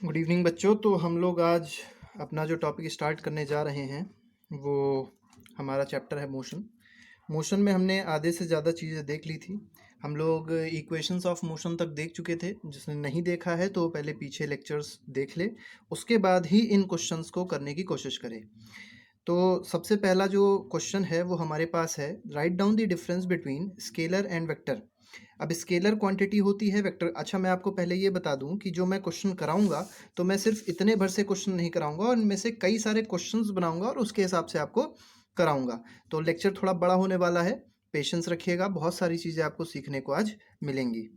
Good evening बच्चों। तो हम लोग आज अपना जो टॉपिक स्टार्ट करने जा रहे हैं वो हमारा चैप्टर है मोशन। मोशन में हमने आधे से ज़्यादा चीज़ें देख ली थी। हम लोग इक्वेशंस ऑफ मोशन तक देख चुके थे। जिसने नहीं देखा है तो पहले पीछे लेक्चर्स देख ले, उसके बाद ही इन क्वेश्चंस को करने की कोशिश करें। तो सबसे पहला जो क्वेश्चन है वो हमारे पास है, write down the difference between scalar and vector. अब स्केलर क्वांटिटी होती है वेक्टर। अच्छा, मैं आपको पहले ये बता दूं कि जो मैं क्वेश्चन कराऊंगा तो मैं सिर्फ इतने भर से क्वेश्चन नहीं कराऊंगा और इनमें से कई सारे क्वेश्चंस बनाऊंगा और उसके हिसाब से आपको कराऊंगा। तो लेक्चर थोड़ा बड़ा होने वाला है, पेशेंस रखिएगा, बहुत सारी चीज़ें आपको सीखने को आज मिलेंगी।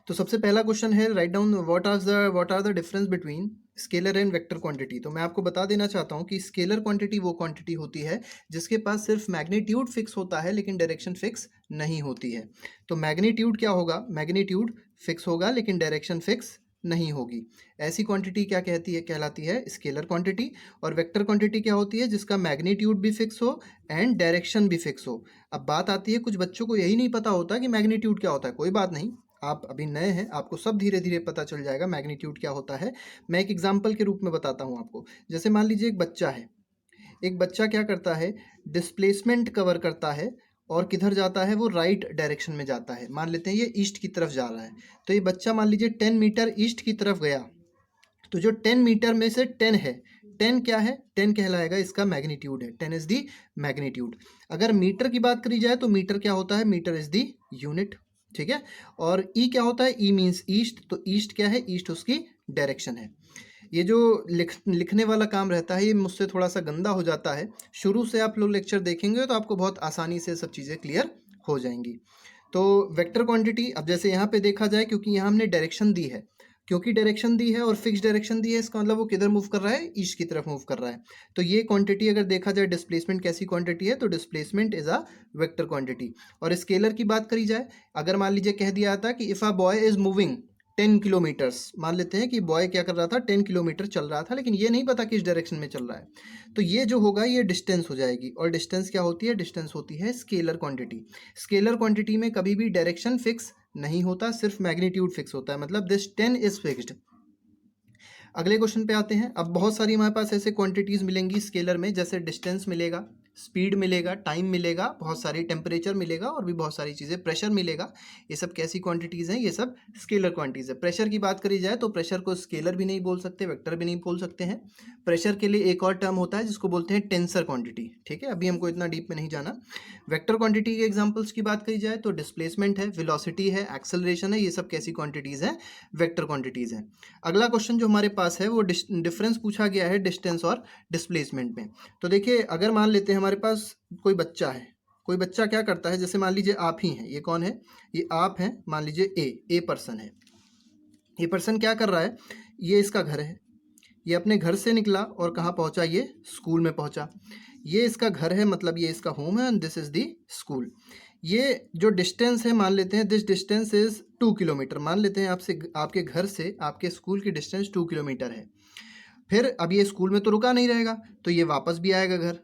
तो सबसे पहला क्वेश्चन है, write down what are the difference between scalar and vector quantity. तो मैं आपको बता देना चाहता हूँ कि स्केलर क्वांटिटी वो क्वांटिटी होती है जिसके पास सिर्फ मैग्नीट्यूड फिक्स होता है लेकिन डायरेक्शन फिक्स नहीं होती है। तो मैग्नीट्यूड क्या होगा, मैग्नीट्यूड फिक्स होगा लेकिन डायरेक्शन फिक्स नहीं होगी। ऐसी क्वांटिटी क्या कहलाती है, स्केलर क्वांटिटी। और वेक्टर क्वांटिटी क्या होती है, जिसका मैग्नीट्यूड भी फिक्स हो एंड डायरेक्शन भी फिक्स हो। अब बात आती है, कुछ बच्चों को यही नहीं पता होता कि मैग्नीट्यूड क्या होता है। कोई बात नहीं, आप अभी नए हैं, आपको सब धीरे धीरे पता चल जाएगा मैग्नीट्यूड क्या होता है। मैं एक एग्जांपल के रूप में बताता हूँ आपको। जैसे मान लीजिए एक बच्चा है, एक बच्चा क्या करता है, डिस्प्लेसमेंट कवर करता है और किधर जाता है, वो राइट डायरेक्शन में जाता है। मान लेते हैं ये ईस्ट की तरफ जा रहा है। तो ये बच्चा मान लीजिए 10 मीटर ईस्ट की तरफ गया। तो जो 10 मीटर में से 10 है, 10 क्या है, 10 कहलाएगा इसका मैग्नीट्यूड है। 10 इज दी मैग्नीट्यूड। अगर मीटर की बात करी जाए तो मीटर क्या होता है, मीटर इज दी यूनिट। ठीक है। और ई क्या होता है, ई मीन्स ईस्ट। तो ईस्ट क्या है, ईस्ट उसकी डायरेक्शन है। ये जो लिखने वाला काम रहता है ये मुझसे थोड़ा सा गंदा हो जाता है। शुरू से आप लोग लेक्चर देखेंगे तो आपको बहुत आसानी से सब चीज़ें क्लियर हो जाएंगी। तो वेक्टर क्वांटिटी, अब जैसे यहाँ पे देखा जाए, क्योंकि यहाँ हमने डायरेक्शन दी है, क्योंकि डायरेक्शन दी है और फिक्स डायरेक्शन दी है, इसका मतलब वो किधर मूव कर रहा है, ईस्ट की तरफ मूव कर रहा है। तो ये क्वांटिटी अगर देखा जाए, डिस्प्लेसमेंट कैसी क्वांटिटी है, तो displacement is a vector quantity. और स्केलर की बात करी जाए, अगर मान लीजिए कह दिया था कि if a boy is moving 10 kilometres, मान लेते हैं कि बॉय क्या कर रहा था, 10 किलोमीटर चल रहा था, लेकिन ये नहीं पता किस डायरेक्शन में चल रहा है। तो ये जो होगा ये डिस्टेंस हो जाएगी। और डिस्टेंस क्या होती है, डिस्टेंस होती है स्केलर क्वांटिटी। स्केलर क्वांटिटी में कभी भी डायरेक्शन फिक्स नहीं होता, सिर्फ मैग्नीट्यूड फिक्स होता है, मतलब दिस 10 इज फिक्स्ड। अगले क्वेश्चन पे आते हैं। अब बहुत सारी हमारे पास ऐसे क्वांटिटीज मिलेंगी स्केलर में, जैसे डिस्टेंस मिलेगा, स्पीड मिलेगा, टाइम मिलेगा, बहुत सारी टेम्परेचर मिलेगा और भी बहुत सारी चीज़ें, प्रेशर मिलेगा। ये सब कैसी क्वांटिटीज़ हैं, ये सब स्केलर क्वांटिटीज़ है। प्रेशर की बात करी जाए तो प्रेशर को स्केलर भी नहीं बोल सकते, वेक्टर भी नहीं बोल सकते हैं। प्रेशर के लिए एक और टर्म होता है जिसको बोलते हैं टेंसर क्वांटिटी। ठीक है, अभी हमको इतना डीप में नहीं जाना। वेक्टर क्वांटिटी के एग्जांपल्स की बात करी जाए तो डिस्प्लेसमेंट है, वेलोसिटी है, एक्सेलरेशन है, ये सब कैसी क्वांटिटीज़ हैं, वेक्टर क्वांटिटीज़ हैं। अगला क्वेश्चन जो हमारे पास है वो डिफरेंस पूछा गया है डिस्टेंस और डिस्प्लेसमेंट में। तो देखिए, अगर मान लेते हैं हमारे पास कोई बच्चा है, कोई बच्चा क्या करता है, जैसे मान लीजिए आप ही हैं, ये कौन है, ये आप हैं, मान लीजिए ए पर्सन है। ये पर्सन क्या कर रहा है, ये इसका घर है, ये अपने घर से निकला और कहाँ पहुँचा, ये स्कूल में पहुँचा। ये इसका घर है, मतलब ये इसका होम है, and this is the school. ये जो डिस्टेंस है, मान लेते हैं दिस डिस्टेंस इज 2 किलोमीटर। मान लेते हैं आपसे, आपके घर से आपके स्कूल की डिस्टेंस 2 किलोमीटर है। फिर अब ये स्कूल में तो रुका नहीं रहेगा, तो ये वापस भी आएगा घर।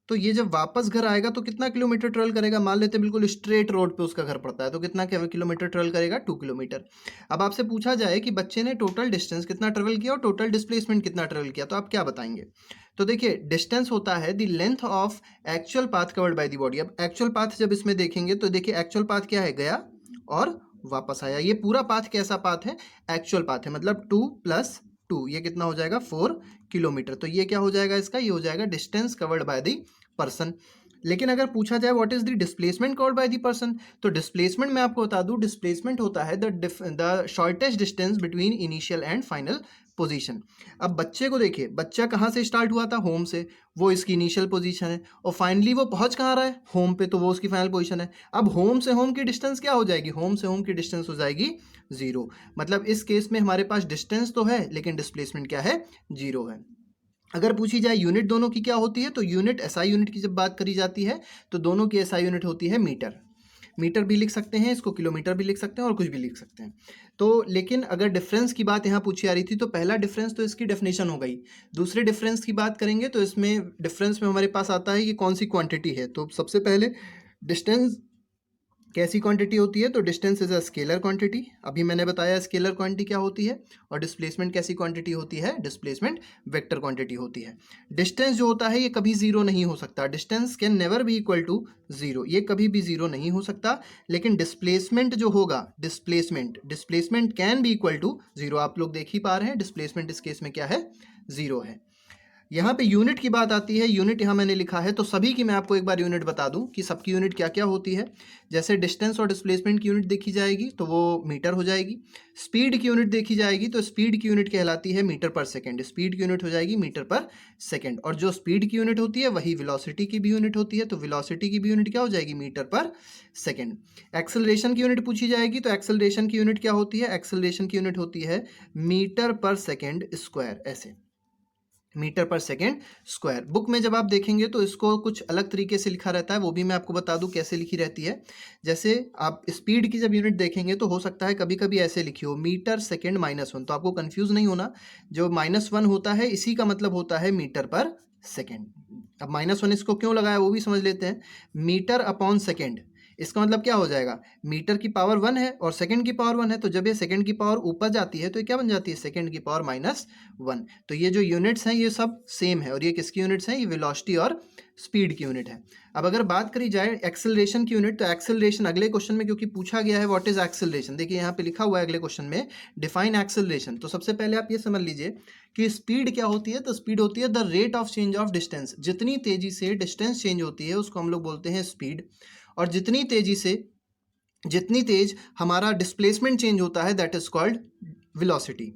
तो ये जब वापस घर आएगा तो कितना किलोमीटर ट्रेवल करेगा, मान लेते हैं बिल्कुल स्ट्रेट रोड पे उसका घर पड़ता है, तो कितना किलोमीटर ट्रेवल करेगा, 2 किलोमीटर। अब आपसे पूछा जाए कि बच्चे ने टोटल डिस्टेंस कितना ट्रेवल किया और टोटल डिस्प्लेसमेंट कितना ट्रेवल किया, तो आप क्या बताएंगे। तो देखिए, डिस्टेंस होता है the length of actual path covered by the body. अब एक्चुअल पाथ जब इसमें देखेंगे तो देखिए एक्चुअल पाथ क्या है, गया और वापस आया। ये पूरा पाथ कैसा पाथ है, एक्चुअल पाथ है, मतलब 2 + 2 ये कितना हो जाएगा, 4 किलोमीटर। तो ये क्या हो जाएगा इसका, ये हो जाएगा distance covered by the person. लेकिन अगर पूछा जाए what is the displacement covered by the person, तो डिस्प्लेसमेंट मैं आपको बता दूं, डिस्प्लेसमेंट होता है the shortest distance between initial and final position. अब बच्चे को देखिए, बच्चा कहाँ से स्टार्ट हुआ था, होम से, वो इसकी इनिशियल पोजीशन है, और फाइनली वो पहुंच कहाँ रहा है, होम पे, तो वो उसकी फाइनल पोजीशन है। अब होम से होम की डिस्टेंस क्या हो जाएगी, होम से होम की डिस्टेंस हो जाएगी 0। मतलब इस केस में हमारे पास डिस्टेंस तो है लेकिन डिस्प्लेसमेंट क्या है, 0 है। अगर पूछी जाए यूनिट दोनों की क्या होती है, तो यूनिट एसआई यूनिट की जब बात करी जाती है तो दोनों की एसआई यूनिट होती है मीटर। मीटर भी लिख सकते हैं इसको, किलोमीटर भी लिख सकते हैं और कुछ भी लिख सकते हैं। तो लेकिन अगर डिफरेंस की बात यहाँ पूछी आ रही थी तो पहला डिफरेंस तो इसकी डेफिनेशन हो गई। दूसरे डिफरेंस की बात करेंगे तो इसमें डिफरेंस में हमारे पास आता है कि कौन सी क्वांटिटी है। तो सबसे पहले डिस्टेंस कैसी क्वांटिटी होती है? तो distance is a scalar quantity, अभी मैंने बताया स्केलर क्वांटिटी क्या होती है। और डिस्प्लेसमेंट कैसी क्वांटिटी होती है? डिस्प्लेसमेंट वेक्टर क्वांटिटी होती है। डिस्टेंस जो होता है ये कभी जीरो नहीं हो सकता, distance can never be equal to zero, ये कभी भी जीरो नहीं हो सकता। लेकिन डिस्प्लेसमेंट जो होगा, displacement can be equal to zero. आप लोग देख ही पा रहे हैं डिस्प्लेसमेंट इस केस में क्या है? जीरो है। यहाँ पे यूनिट की बात आती है, यूनिट यहाँ मैंने लिखा है, तो सभी की मैं आपको एक बार यूनिट बता दूं कि सबकी यूनिट क्या क्या होती है। जैसे डिस्टेंस और डिस्प्लेसमेंट की यूनिट देखी जाएगी तो वो मीटर हो जाएगी। स्पीड की यूनिट देखी जाएगी तो स्पीड की यूनिट कहलाती है मीटर पर सेकंड, स्पीड की यूनिट हो जाएगी मीटर पर सेकंड। और जो स्पीड की यूनिट होती है वही वेलोसिटी की भी यूनिट होती है, तो वेलोसिटी की भी यूनिट क्या हो जाएगी? मीटर पर सेकंड। एक्सेलरेशन की यूनिट पूछी जाएगी तो एक्सेलरेशन की यूनिट क्या होती है? एक्सेलरेशन की यूनिट होती है मीटर पर सेकेंड स्क्वायर, ऐसे मीटर पर सेकेंड स्क्वायर। बुक में जब आप देखेंगे तो इसको कुछ अलग तरीके से लिखा रहता है, वो भी मैं आपको बता दूं कैसे लिखी रहती है। जैसे आप स्पीड की जब यूनिट देखेंगे तो हो सकता है कभी कभी ऐसे लिखी हो मीटर सेकेंड -1, तो आपको कंफ्यूज नहीं होना। जो -1 होता है इसी का मतलब होता है मीटर पर सेकेंड। अब -1 इसको क्यों लगाया वो भी समझ लेते हैं। मीटर अपॉन सेकेंड, इसका मतलब क्या हो जाएगा? मीटर की पावर 1 है और सेकंड की पावर 1 है, तो जब ये सेकंड की पावर ऊपर जाती है तो ये क्या बन जाती है? सेकंड की पावर -1। तो ये जो यूनिट्स हैं ये सब सेम है, और ये किसकी यूनिट्स हैं? ये वेलोसिटी और स्पीड की यूनिट है। अब अगर बात करी जाए एक्सेलरेशन की यूनिट, तो एक्सेलरेशन अगले क्वेश्चन में क्योंकि पूछा गया है व्हाट इज एक्सेलरेशन, देखिए यहाँ पे लिखा हुआ है अगले क्वेश्चन में डिफाइन एक्सेलरेशन। तो सबसे पहले आप ये समझ लीजिए कि स्पीड क्या होती है। तो स्पीड होती है the rate of change of distance, जितनी तेजी से डिस्टेंस चेंज होती है उसको हम लोग बोलते हैं स्पीड। और जितनी तेज हमारा डिस्प्लेसमेंट चेंज होता है दैट इज कॉल्ड वेलोसिटी।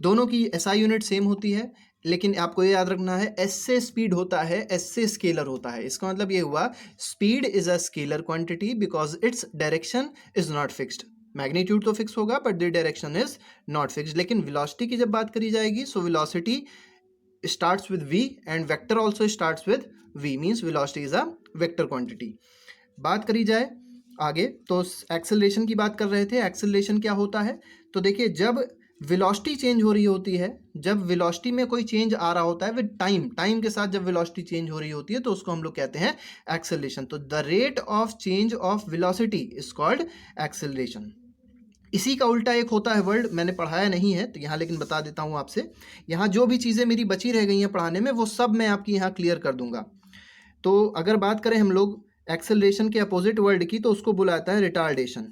दोनों की एसआई यूनिट सेम होती है, लेकिन आपको ये याद रखना है एस से स्पीड होता है, एस से स्केलर होता है। इसका मतलब ये हुआ speed is a scalar quantity because its direction is not fixed. Magnitude तो फिक्स होगा but the direction is not fixed. लेकिन वेलोसिटी की जब बात करी जाएगी so velocity starts with v and vector also starts with v, means velocity is a vector quantity। बात करी जाए आगे तो एक्सेलरेशन की बात कर रहे थे। एक्सेलरेशन क्या होता है? तो देखिए जब वेलोसिटी चेंज हो रही होती है, जब वेलोसिटी में कोई चेंज आ रहा होता है विद टाइम के साथ जब वेलोसिटी चेंज हो रही होती है तो उसको हम लोग कहते हैं एक्सेलरेशन। तो the rate of change of velocity is called acceleration. इसी का उल्टा एक होता है वर्ड, मैंने पढ़ाया नहीं है तो यहाँ लेकिन बता देता हूँ आपसे। यहाँ जो भी चीज़ें मेरी बची रह गई हैं पढ़ाने में वो सब मैं आपकी यहाँ क्लियर कर दूंगा। तो अगर बात करें हम लोग एक्सेलरेशन के अपोजिट वर्ड की तो उसको बुलाता है रिटार्डेशन।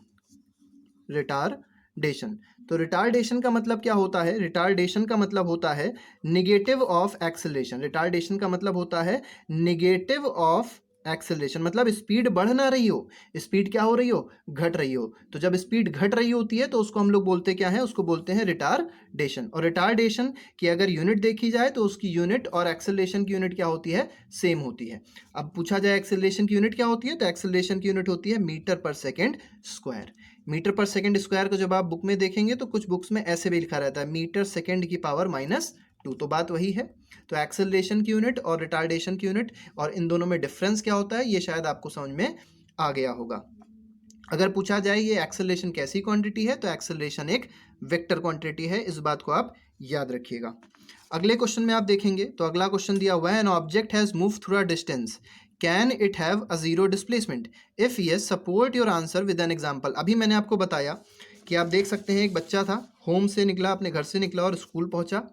रिटार्डेशन, तो रिटार्डेशन का मतलब क्या होता है? रिटार्डेशन का मतलब होता है निगेटिव ऑफ एक्सेलरेशन। रिटार्डेशन का मतलब होता है निगेटिव ऑफ एक्सेलरेशन, मतलब स्पीड बढ़ ना रही हो, स्पीड क्या हो रही हो? घट रही हो। तो जब स्पीड घट रही होती है तो उसको हम लोग बोलते क्या है? उसको बोलते हैं रिटार्डेशन। और रिटार्डेशन की अगर यूनिट देखी जाए तो उसकी यूनिट और एक्सेलरेशन की यूनिट क्या होती है? सेम होती है। अब पूछा जाए एक्सेलरेशन की यूनिट क्या होती है, तो एक्सेलरेशन की यूनिट होती है मीटर पर सेकेंड स्क्वायर। मीटर पर सेकेंड स्क्वायर को जब आप बुक में देखेंगे तो कुछ बुक्स में ऐसे भी लिखा रहता है मीटर सेकेंड की पावर -2, तो बात वही है। तो एक्सेलरेशन की यूनिट और रिटार्डेशन की यूनिट, और इन दोनों में डिफरेंस क्या होता है ये शायद आपको समझ में आ गया होगा। अगर पूछा जाए ये एक्सेलरेशन कैसी क्वांटिटी है, तो एक्सेलरेशन एक वेक्टर क्वांटिटी है, इस बात को आप याद रखिएगा। अगले क्वेश्चन में आप देखेंगे तो अगला क्वेश्चन दिया हुआ है an object has move through a distance can it have a zero displacement, if yes support your answer with an example. अभी मैंने आपको बताया कि आप देख सकते हैं एक बच्चा था, होम से निकला, अपने घर से निकला और स्कूल पहुंचा।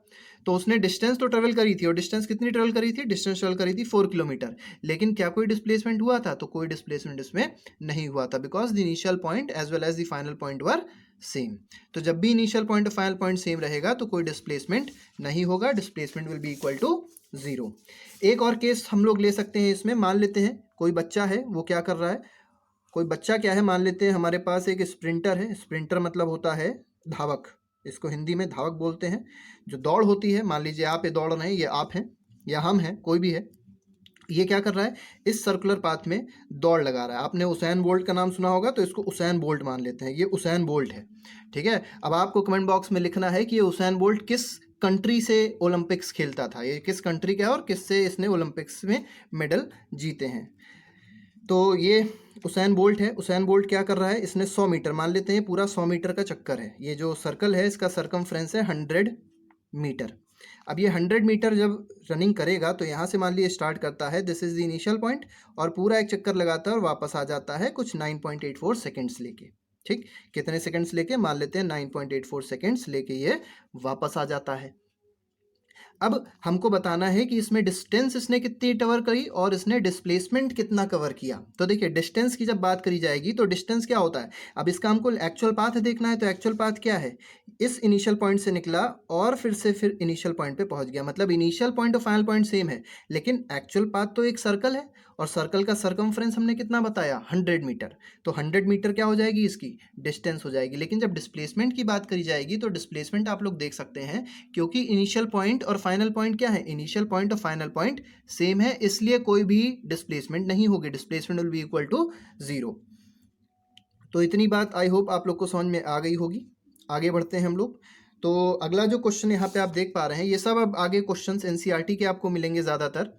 तो उसने डिस्टेंस तो ट्रेवल करी थी, और डिस्टेंस कितनी ट्रेवल करी थी? डिस्टेंस ट्रेवल करी थी 4 किलोमीटर। लेकिन क्या कोई डिस्प्लेसमेंट हुआ था? तो कोई डिस्प्लेसमेंट इसमें नहीं हुआ था because the initial point as well as the final point were same. तो जब भी इनिशियल पॉइंट और फाइनल पॉइंट सेम रहेगा तो कोई डिस्प्लेसमेंट नहीं होगा, displacement will be equal to 0। एक और केस हम लोग ले सकते हैं इसमें। मान लेते हैं कोई बच्चा है, वो क्या कर रहा है? कोई बच्चा क्या है, मान लेते हैं हमारे पास एक स्प्रिंटर है। स्प्रिंटर मतलब होता है धावक, इसको हिंदी में धावक बोलते हैं। जो दौड़ होती है, मान लीजिए आप ये दौड़ रहे हैं, ये आप हैं या हम हैं, कोई भी है, ये क्या कर रहा है? इस सर्कुलर पाथ में दौड़ लगा रहा है। आपने उसैन बोल्ट का नाम सुना होगा तो इसको उसैन बोल्ट मान लेते हैं, ये उसैन बोल्ट है, ठीक है। अब आपको कमेंट बॉक्स में लिखना है कि ये उसैन बोल्ट किस कंट्री से ओलंपिक्स खेलता था, ये किस कंट्री का है और किससे इसने ओलंपिक्स में मेडल जीते हैं। तो ये उसैन बोल्ट है। उसैन बोल्ट क्या कर रहा है? इसने 100 मीटर, मान लेते हैं पूरा 100 मीटर का चक्कर है, ये जो सर्कल है इसका सरकमफ्रेंस है 100 मीटर। अब ये 100 मीटर जब रनिंग करेगा तो यहाँ से मान लीजिए स्टार्ट करता है, this is the initial point, और पूरा एक चक्कर लगाता है और वापस आ जाता है कुछ 9.84 सेकेंड्स लेके। ठीक, कितने सेकेंड्स लेके, मान लेते हैं 9.84 सेकेंड्स लेके ये वापस आ जाता है। अब हमको बताना है कि इसमें डिस्टेंस इसने कितनी कवर करी और इसने डिस्प्लेसमेंट कितना कवर किया। तो देखिए डिस्टेंस की जब बात करी जाएगी तो डिस्टेंस क्या होता है, अब इसका हमको एक्चुअल पाथ देखना है। तो एक्चुअल पाथ क्या है, इस इनिशियल पॉइंट से निकला और फिर इनिशियल पॉइंट पे पहुंच गया, मतलब इनिशियल पॉइंट और फाइनल पॉइंट सेम है, लेकिन एक्चुअल पाथ तो एक सर्कल है और सर्कल का सरकमफ्रेंस हमने कितना बताया, 100 मीटर। तो 100 मीटर क्या हो जाएगी, इसकी डिस्टेंस हो जाएगी। लेकिन जब डिस्प्लेसमेंट की बात करी जाएगी तो डिस्प्लेसमेंट आप लोग देख सकते हैं, क्योंकि इनिशियल पॉइंट और फाइनल पॉइंट क्या है, इनिशियल पॉइंट और फाइनल पॉइंट सेम है, इसलिए कोई भी डिस्प्लेसमेंट नहीं होगी, displacement will be equal to 0। तो इतनी बात आई होप आप लोग को समझ में आ गई होगी। आगे बढ़ते हैं हम लोग। तो अगला जो क्वेश्चन यहाँ पे आप देख पा रहे हैं, ये सब अब आगे क्वेश्चंस एनसीईआरटी के आपको मिलेंगे ज़्यादातर।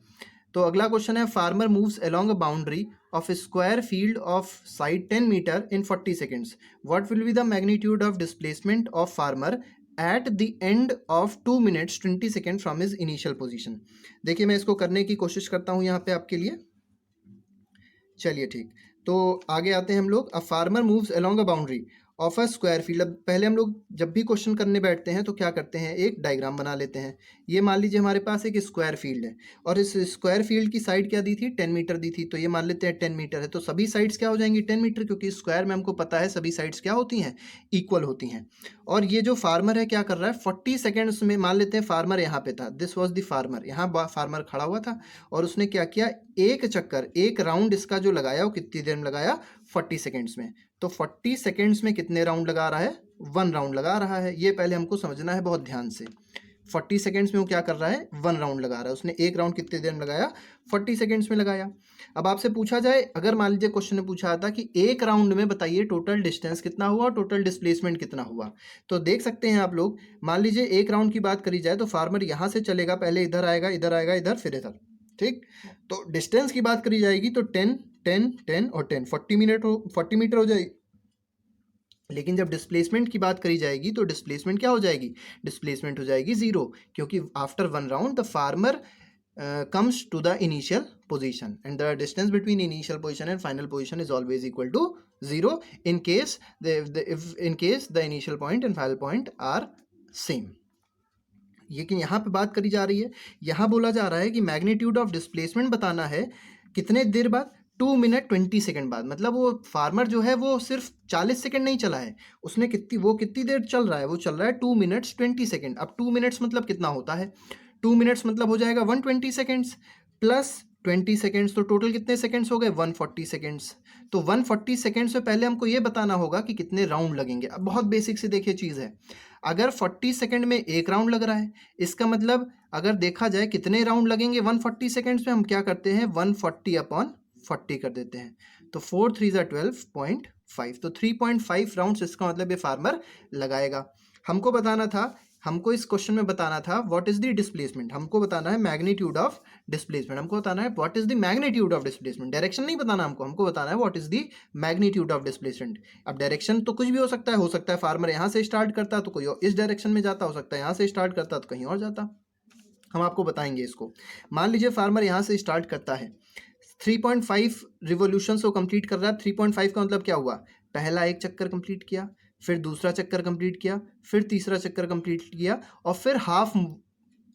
तो अगला क्वेश्चन है, farmer moves along a boundary of a square field of side 10 metre in 40 seconds, what will be the magnitude of displacement of farmer at the end of 2 minutes 20 second from his initial position. देखिए मैं इसको करने की कोशिश करता हूँ यहाँ पे आपके लिए। चलिए ठीक, तो आगे आते हैं हम लोग। A farmer moves along a boundary of a square field. अब पहले हम लोग जब भी क्वेश्चन करने बैठते हैं तो क्या करते हैं, एक डायग्राम बना लेते हैं। ये मान लीजिए हमारे पास एक स्क्वायर फील्ड है और इस स्क्वायर फील्ड की साइड क्या दी थी, 10 मीटर दी थी। तो ये मान लेते हैं 10 मीटर है, तो सभी साइड्स क्या हो जाएंगी, 10 मीटर, क्योंकि स्क्वायर में हमको पता है सभी साइड्स क्या होती हैं, इक्वल होती हैं। और ये जो फार्मर है क्या कर रहा है, 40 सेकेंड्स में, मान लेते हैं फार्मर यहाँ पे था, दिस वॉज द फार्मर, यहाँ फार्मर खड़ा हुआ था और उसने क्या किया, एक चक्कर, एक राउंड इसका जो लगाया वो कितनी देर में लगाया, 40 सेकेंड्स में। तो 40 सेकेंड्स में कितने राउंड लगा रहा है, 1 राउंड लगा रहा है। ये पहले हमको समझना है बहुत ध्यान से। 40 सेकेंड्स में वो क्या कर रहा है, 1 राउंड लगा रहा है। उसने एक राउंड कितने देर में लगाया, 40 सेकेंड्स में लगाया। अब आपसे पूछा जाए, अगर मान लीजिए क्वेश्चन ने पूछा था कि एक राउंड में बताइए टोटल डिस्टेंस कितना हुआ, टोटल डिस्प्लेसमेंट कितना हुआ, तो देख सकते हैं आप लोग। मान लीजिए एक राउंड की बात करी जाए तो फार्मर यहाँ से चलेगा, पहले इधर आएगा, इधर आएगा, इधर, फिर इधर। ठीक, तो डिस्टेंस की बात करी जाएगी तो 10 10 10 और 10, 40 मीटर हो जाएगी। लेकिन जब डिस्प्लेसमेंट की बात करी जाएगी तो डिस्प्लेसमेंट क्या हो जाएगी, डिस्प्लेसमेंट हो जाएगी 0, क्योंकि after 1 round the farmer comes to the initial position and the distance between initial position and final position is always equal to 0 in case the initial point and final point are same। लेकिन यहाँ पे बात करी जा रही है, यहाँ बोला जा रहा है कि मैग्नीट्यूड ऑफ डिस्प्लेसमेंट बताना है कितने देर बाद, 2 मिनट 20 सेकेंड बाद। मतलब वो फार्मर जो है वो सिर्फ 40 सेकेंड नहीं चला है, उसने कितनी देर चल रहा है, वो चल रहा है 2 मिनट्स 20 सेकेंड। अब 2 मिनट्स मतलब कितना होता है, 2 मिनट्स मतलब हो जाएगा 120 सेकेंड्स प्लस 20 सेकेंड्स, तो टोटल कितने सेकेंड्स हो गए, 140 सेकेंड्स। तो 140 सेकेंड्स से पहले हमको ये बताना होगा कि कितने राउंड लगेंगे। अब बहुत बेसिक से देखिए चीज़ है, अगर 40 सेकेंड में एक राउंड लग रहा है, इसका मतलब अगर देखा जाए कितने राउंड लगेंगे 140 सेकेंड्स में, हम क्या करते हैं 140/40 कर देते हैं, तो 4 3 12.5, तो 3.5 राउंड्स इसका मतलब ये फार्मर लगाएगा। हमको बताना था, हमको इस क्वेश्चन में बताना था व्हाट इज द डिस्प्लेसमेंट, हमको बताना है मैग्नीट्यूड ऑफ डिस्प्लेसमेंट, हमको बताना है what is the magnitude of displacement. Direction नहीं बताना हमको बताना है what is the magnitude of displacement. अब डायरेक्शन तो कुछ भी हो सकता है फार्मर यहाँ से स्टार्ट करता तो कोई इस डायरेक्शन में जाता, हो सकता है यहाँ से स्टार्ट करता तो कहीं और जाता, हम आपको बताएंगे इसको। मान लीजिए फार्मर यहाँ से स्टार्ट करता है, 3.5 रिवोल्यूशंस को कंप्लीट कर रहा है। 3.5 का मतलब क्या हुआ, पहला एक चक्कर कंप्लीट किया, फिर दूसरा चक्कर कंप्लीट किया, फिर तीसरा चक्कर कंप्लीट किया और फिर हाफ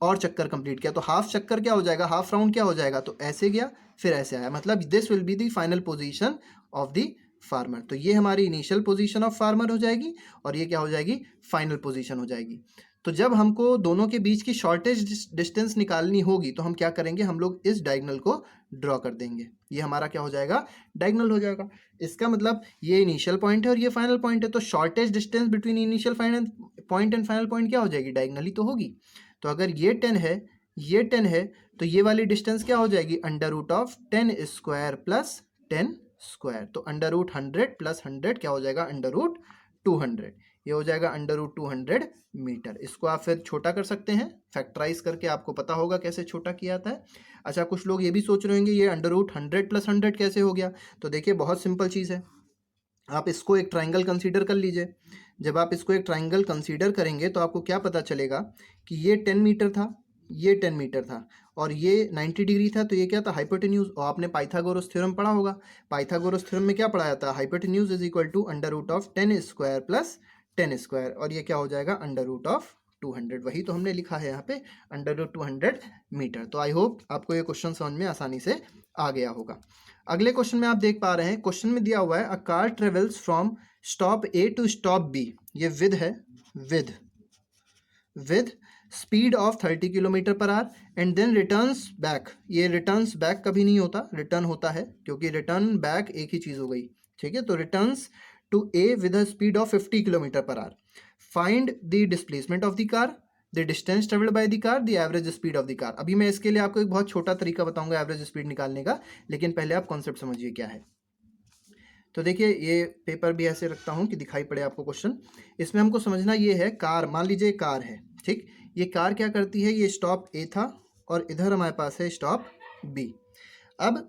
और चक्कर कंप्लीट किया। तो हाफ चक्कर क्या हो जाएगा, हाफ राउंड क्या हो जाएगा, तो ऐसे गया फिर ऐसे आया, मतलब this will be the final position of the farmer. तो ये हमारी इनिशियल पोजीशन ऑफ फार्मर हो जाएगी और ये क्या हो जाएगी, फाइनल पोजीशन हो जाएगी। तो जब हमको दोनों के बीच की शॉर्टेज डिस्टेंस निकालनी होगी तो हम क्या करेंगे, हम लोग इस डायगोनल को ड्रॉ कर देंगे, ये हमारा क्या हो जाएगा, डायगोनल हो जाएगा। इसका मतलब ये इनिशियल पॉइंट है और ये फाइनल पॉइंट है, तो shortage distance between initial point and final point क्या हो जाएगी, डायगोनली तो होगी। तो अगर ये 10 है, ये 10 है, तो ये वाली डिस्टेंस क्या हो जाएगी, √10 स्क्वायर प्लस 10 स्क्वायर। तो √100 प्लस 100 क्या हो जाएगा, √200, ये हो जाएगा √200 मीटर। इसको आप फिर छोटा कर सकते हैं, फैक्टराइज करके, आपको पता होगा कैसे छोटा किया जाता है। अच्छा, कुछ लोग ये भी सोच रहे होंगे ये √100 प्लस 100 कैसे हो गया, तो देखिए बहुत सिंपल चीज़ है। आप इसको एक ट्राइंगल कंसीडर कर लीजिए। जब आप इसको एक ट्राइंगल कंसीडर करेंगे तो आपको क्या पता चलेगा कि ये 10 मीटर था, ये 10 मीटर था और ये 90 डिग्री था, तो ये क्या था, हाइपोटेन्यूज। और आपने पाइथागोरस थ्योरम पढ़ा होगा। पाइथागोरस थ्योरम में क्या पढ़ा जाता है, hypotenuse is equal to under root of 10 square plus 10 square, और ये क्या हो जाएगा, अंडर रूट ऑफ 200। वही तो हमने लिखा है यहाँ पे, अंडर रूट 200 मीटर। तो आई होप आपको ये क्वेश्चन समझ में आसानी से आ गया होगा। अगले क्वेश्चन में आप देख पा रहे हैं, क्वेश्चन में दिया हुआ है a car travels from stop A to stop B, ये विद है, with speed of 30 kilometre per hour and then returns back. ये रिटर्न्स बैक कभी नहीं होता, रिटर्न होता है, क्योंकि रिटर्न बैक एक ही चीज हो गई, ठीक है। तो returns to A with a speed of 50 kilometre per hour. Find the displacement of the car, the distance travelled by the car, the average speed of the car. अभी मैं इसके लिए आपको एक बहुत छोटा तरीका बताऊंगा एवरेज स्पीड निकालने का, लेकिन पहले आप कॉन्सेप्ट समझिए क्या है। तो देखिए, ये पेपर भी ऐसे रखता हूँ कि दिखाई पड़े आपको क्वेश्चन। इसमें हमको समझना ये है, कार, मान लीजिए कार है, ठीक। ये कार क्या करती है, ये स्टॉप ए था और इधर हमारे पास है स्टॉप बी। अब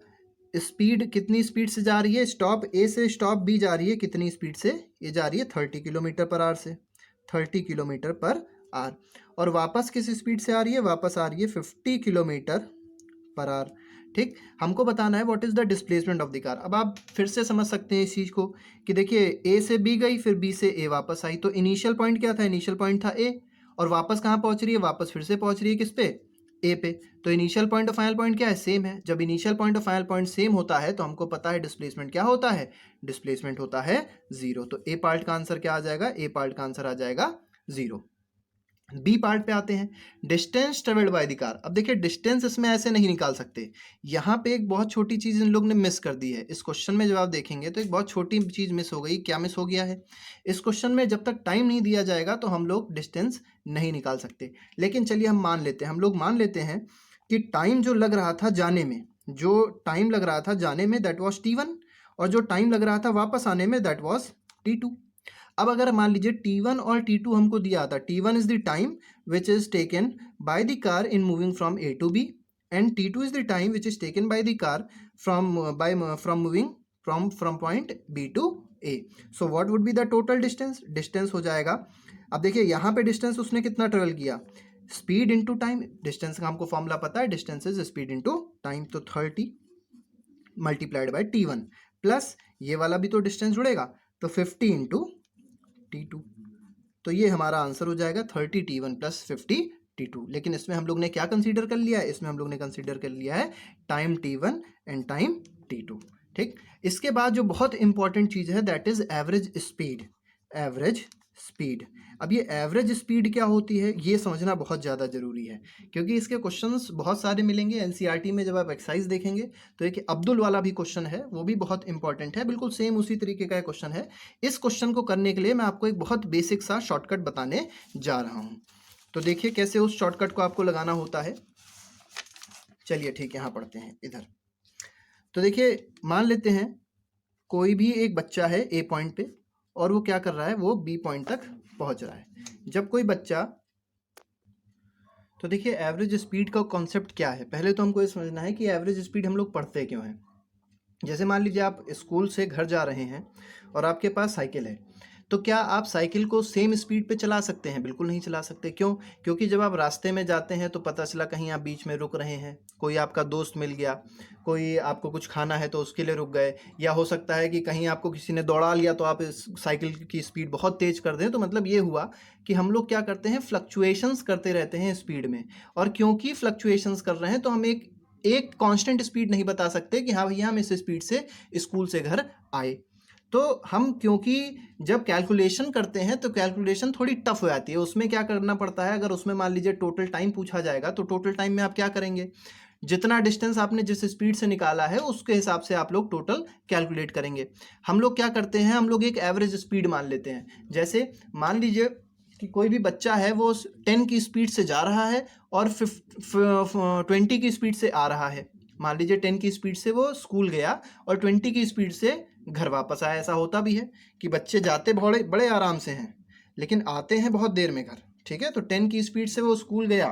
स्पीड कितनी स्पीड से जा रही है, स्टॉप ए से स्टॉप बी जा रही है कितनी स्पीड से, ये जा रही है 30 किलोमीटर पर आवर से, 30 किलोमीटर पर आवर। और वापस किस स्पीड से आ रही है, वापस आ रही है 50 किलोमीटर पर आवर, ठीक। हमको बताना है what is the displacement of the car. अब आप फिर से समझ सकते हैं इस चीज को कि देखिए, ए से बी गई, फिर बी से ए वापस आई, तो इनिशियल पॉइंट क्या था, इनिशियल पॉइंट था ए, और वापस कहाँ पहुंच रही है, वापस फिर से पहुंच रही है किस पे, ए पे। तो इनिशियल पॉइंट और फाइनल पॉइंट क्या है, सेम है। जब इनिशियल पॉइंट और फाइनल पॉइंट सेम होता है तो हमको पता है डिस्प्लेसमेंट क्या होता है, डिस्प्लेसमेंट होता है 0। तो ए पार्ट का आंसर क्या आ जाएगा, ए पार्ट का आंसर आ जाएगा 0। बी पार्ट पे आते हैं, distance travelled by the car. अब देखिए, डिस्टेंस इसमें ऐसे नहीं निकाल सकते, यहाँ पे एक बहुत छोटी चीज इन लोग ने मिस कर दी है। इस क्वेश्चन में जब आप देखेंगे तो एक बहुत छोटी चीज मिस हो गई। क्या मिस हो गया है, इस क्वेश्चन में जब तक टाइम नहीं दिया जाएगा तो हम लोग डिस्टेंस नहीं निकाल सकते। लेकिन चलिए हम मान लेते हैं, हम लोग मान लेते हैं कि टाइम जो लग रहा था जाने में, जो टाइम लग रहा था जाने में दैट वॉज T1, और जो टाइम लग रहा था वापस आने में दैट वॉज T2। अब अगर मान लीजिए T1 और T2 हमको दिया था, T1 is the time which is taken by the car in moving from A to B, and T2 is the time which is taken by the car from moving from point B to A. So what would be the total distance, distance हो जाएगा। अब देखिए, यहाँ पे distance उसने कितना travel किया, speed into time. Distance का हमको फॉर्मूला पता है, distance is speed into time. तो 30 मल्टीप्लाइड बाय T1 प्लस ये वाला भी तो डिस्टेंस जुड़ेगा, तो 50 इंटू T2। तो ये हमारा आंसर हो जाएगा 30 T1 प्लस 50 T2। लेकिन इसमें हम लोग ने क्या कंसीडर कर लिया है, इसमें हम लोग ने कंसीडर कर लिया है time T1 and time T2, ठीक। इसके बाद जो बहुत इंपॉर्टेंट चीज है that is average speed, average speed. अब ये एवरेज स्पीड क्या होती है ये समझना बहुत ज़्यादा जरूरी है, क्योंकि इसके क्वेश्चंस बहुत सारे मिलेंगे एनसीईआरटी में। जब आप एक्सरसाइज देखेंगे तो एक अब्दुल वाला भी क्वेश्चन है, वो भी बहुत इंपॉर्टेंट है, बिल्कुल सेम उसी तरीके का क्वेश्चन है। इस क्वेश्चन को करने के लिए मैं आपको एक बहुत बेसिक सा शॉर्टकट बताने जा रहा हूँ। तो देखिए कैसे उस शॉर्टकट को आपको लगाना होता है। चलिए ठीक, यहाँ पढ़ते हैं इधर। तो देखिए, मान लेते हैं कोई भी एक बच्चा है ए पॉइंट पे और वो क्या कर रहा है, वो बी पॉइंट तक पहुंच रहा है। जब कोई बच्चा, तो देखिए एवरेज स्पीड का कॉन्सेप्ट क्या है, पहले तो हमको ये समझना है कि एवरेज स्पीड हम लोग पढ़ते क्यों हैं। जैसे मान लीजिए आप स्कूल से घर जा रहे हैं और आपके पास साइकिल है, तो क्या आप साइकिल को सेम स्पीड पे चला सकते हैं, बिल्कुल नहीं चला सकते। क्यों, क्योंकि जब आप रास्ते में जाते हैं तो पता चला कहीं आप बीच में रुक रहे हैं, कोई आपका दोस्त मिल गया, कोई आपको कुछ खाना है तो उसके लिए रुक गए, या हो सकता है कि कहीं आपको किसी ने दौड़ा लिया तो आप इस साइकिल की स्पीड बहुत तेज कर दें। तो मतलब ये हुआ कि हम लोग क्या करते हैं, फ्लक्चुएशंस करते रहते हैं स्पीड में, और क्योंकि फ्लक्चुएशंस कर रहे हैं तो हम एक कांस्टेंट स्पीड नहीं बता सकते कि हाँ भैया हम इस स्पीड से स्कूल से घर आए। तो हम, क्योंकि जब कैलकुलेशन करते हैं तो कैलकुलेशन थोड़ी टफ हो जाती है, उसमें क्या करना पड़ता है, अगर उसमें मान लीजिए टोटल टाइम पूछा जाएगा तो टोटल टाइम में आप क्या करेंगे, जितना डिस्टेंस आपने जिस स्पीड से निकाला है उसके हिसाब से आप लोग टोटल कैलकुलेट करेंगे। हम लोग क्या करते हैं, हम लोग एक एवरेज स्पीड मान लेते हैं। जैसे मान लीजिए कि कोई भी बच्चा है वो 10 की स्पीड से जा रहा है और 20 की स्पीड से आ रहा है। मान लीजिए 10 की स्पीड से वो स्कूल गया और 20 की स्पीड से घर वापस आया। ऐसा होता भी है कि बच्चे जाते बड़े बड़े आराम से हैं लेकिन आते हैं बहुत देर में घर, ठीक है। तो 10 की स्पीड से वो स्कूल गया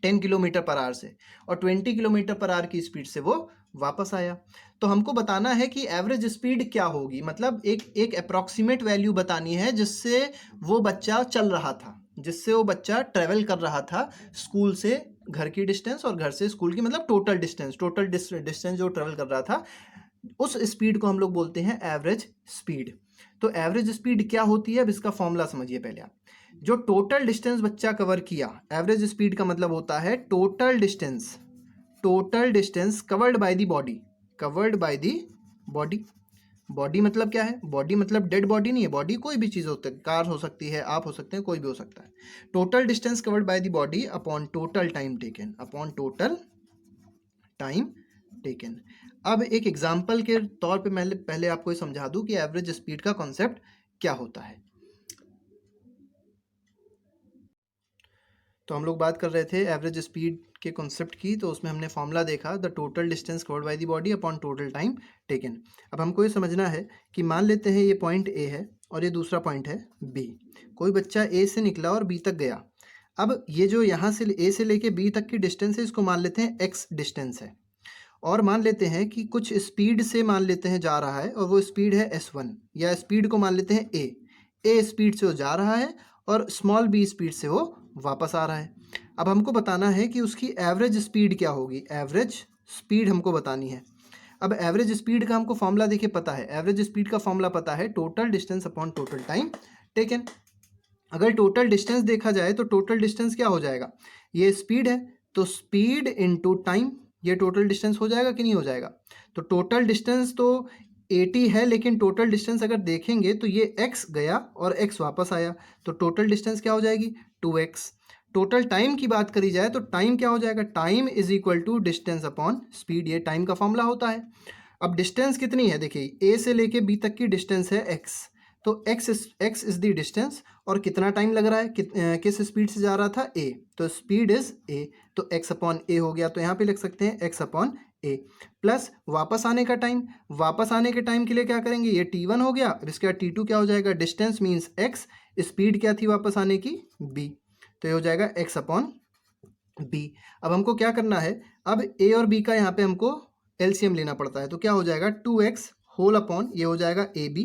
10 किलोमीटर पर आवर से, और 20 किलोमीटर पर आवर की स्पीड से वो वापस आया। तो हमको बताना है कि एवरेज स्पीड क्या होगी, मतलब एक अप्रॉक्सीमेट वैल्यू बतानी है जिससे वो बच्चा चल रहा था, जिससे वो बच्चा ट्रेवल कर रहा था स्कूल से घर की डिस्टेंस और घर से स्कूल की, मतलब टोटल डिस्टेंस जो ट्रेवल कर रहा था, उस स्पीड को हम लोग बोलते हैं एवरेज स्पीड। तो एवरेज स्पीड क्या होती है, अब इसका फॉर्मूला समझिए पहले आप। जो टोटल डिस्टेंस बच्चा कवर किया, एवरेज स्पीड का मतलब होता है total distance covered by the body, covered by the body. Body मतलब क्या है, बॉडी मतलब डेड बॉडी नहीं है, बॉडी कोई भी चीज़ होती है, कार हो सकती है, आप हो सकते हैं, कोई भी हो सकता है। Total distance covered by the body upon total time taken, upon total time taken. अब एक एग्जाम्पल के तौर पे मैं पहले आपको ये समझा दूं कि एवरेज स्पीड का कॉन्सेप्ट क्या होता है। तो हम लोग बात कर रहे थे एवरेज स्पीड के कॉन्सेप्ट की, तो उसमें हमने फॉर्मूला देखा, the total distance covered by the body upon total time taken. अब हमको ये समझना है कि मान लेते हैं ये पॉइंट ए है और ये दूसरा पॉइंट है बी। कोई बच्चा ए से निकला और बी तक गया। अब ये जो यहाँ से ए से लेके बी तक की डिस्टेंस है, इसको मान लेते हैं एक्स डिस्टेंस है, और मान लेते हैं कि कुछ स्पीड से मान लेते हैं जा रहा है, और वो स्पीड है s1, या स्पीड को मान लेते हैं ए स्पीड से वो जा रहा है और स्मॉल बी स्पीड से वो वापस आ रहा है। अब हमको बताना है कि उसकी एवरेज स्पीड क्या होगी, एवरेज स्पीड हमको बतानी है। अब एवरेज स्पीड का हमको फॉर्मूला देखिए पता है, एवरेज स्पीड का फॉर्मूला पता है total distance upon total time taken. अगर टोटल डिस्टेंस देखा जाए तो टोटल डिस्टेंस क्या हो जाएगा, ये स्पीड है तो स्पीड इनटू टाइम, ये टोटल डिस्टेंस हो जाएगा कि नहीं हो जाएगा। तो टोटल डिस्टेंस तो 80 है, लेकिन टोटल डिस्टेंस अगर देखेंगे तो ये x गया और x वापस आया, तो टोटल डिस्टेंस क्या हो जाएगी 2x। टोटल टाइम की बात करी जाए तो टाइम क्या हो जाएगा, time is equal to distance upon speed, ये टाइम का फॉर्मूला होता है। अब डिस्टेंस कितनी है, देखिए a से लेके b तक की डिस्टेंस है x, तो x इज द डिस्टेंस, और कितना टाइम लग रहा है, किस स्पीड से जा रहा था a, तो स्पीड इज a, तो x अपॉन a हो गया। तो यहाँ पे लिख सकते हैं x अपॉन a, प्लस वापस आने का टाइम, वापस आने के टाइम के लिए क्या करेंगे, ये t1 हो गया, अब इसके बाद t2 क्या हो जाएगा, डिस्टेंस मीन्स x, स्पीड क्या थी वापस आने की b, तो ये हो जाएगा x अपॉन b। अब हमको क्या करना है, अब a और b का यहाँ पे हमको एलसीएम लेना पड़ता है, तो क्या हो जाएगा 2x होल अपॉन, ये हो जाएगा ab,